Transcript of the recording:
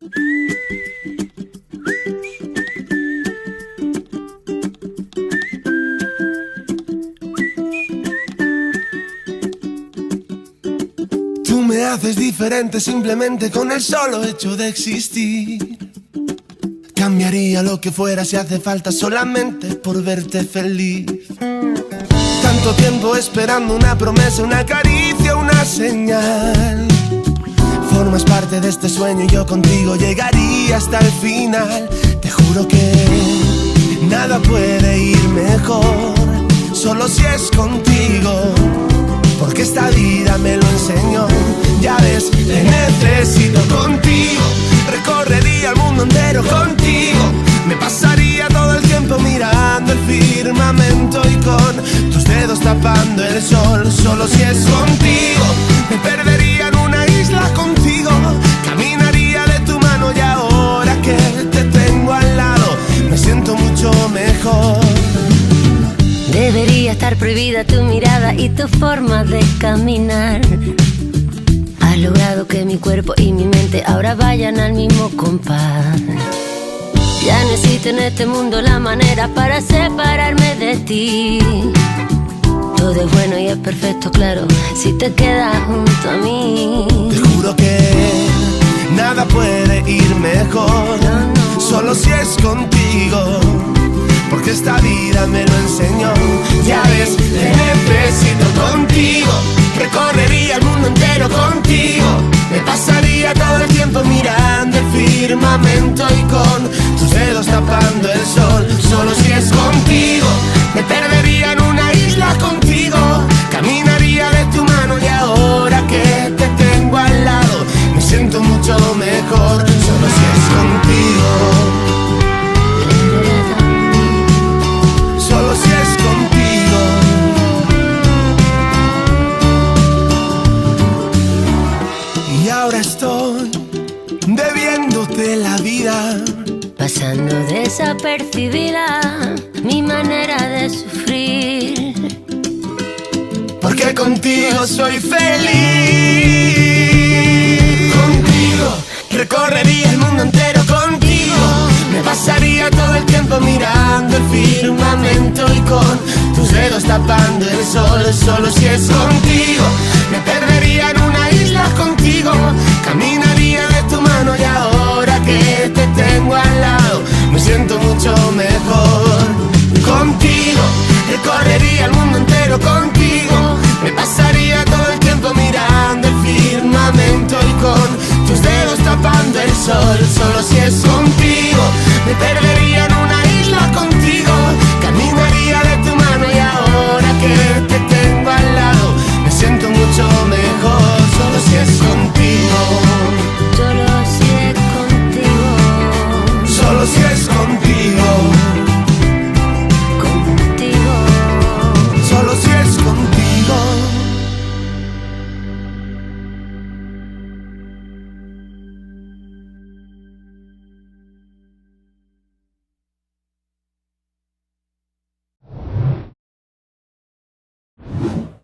Tú me haces diferente simplemente con el solo hecho de existir. Cambiaría lo que fuera si hace falta solamente por verte feliz. Tanto tiempo esperando una promesa, una caricia, una señal. Formas parte de este sueño y yo contigo llegaría hasta el final. Te juro que nada puede ir mejor, solo si es contigo, porque esta vida me lo enseñó. Ya ves, te necesito contigo. Recorrería el mundo entero contigo. Me pasaría todo el tiempo mirando el firmamento y con tus dedos tapando el sol. Solo si es contigo. Me perdería en una isla contigo. Caminaría de tu mano y ahora que te tengo al lado me siento mucho mejor. Debería estar prohibida tu mirada y tu forma de caminar. Has logrado que mi cuerpo y mi mente ahora vayan al mismo compás. Ya no existe en este mundo la manera para separarme de ti. Todo es bueno y es perfecto, claro, si te quedas junto a mí. Te juro que nada puede ir mejor, solo si es contigo, porque esta vida me lo enseñó. Ya ves, te necesito contigo. Recorrería el mundo entero contigo. Me pasaría todo el tiempo mirando el firmamento y con tus dedos tapando el sol. Solo si es contigo. Me perdería en una isla contigo. Caminaría de tu mano y ahora que te tengo al lado me siento mucho mejor. Solo si es contigo. Solo si es contigo. Y ahora estoy debiéndote la vida, pasando desapercibida mi manera de sufrir. porque contigo soy feliz. Contigo recorrería el mundo entero contigo. Me pasaría todo el tiempo mirando el firmamento y con tus dedos tapando el sol. Solo si es contigo. Me perdería en una isla contigo. Caminaría de tu mano y ahora que te tengo al lado me siento mucho mejor. Contigo recorrería el mundo entero contigo. Me pasaría todo el tiempo mirando el firmamento y con tus dedos tapando el sol.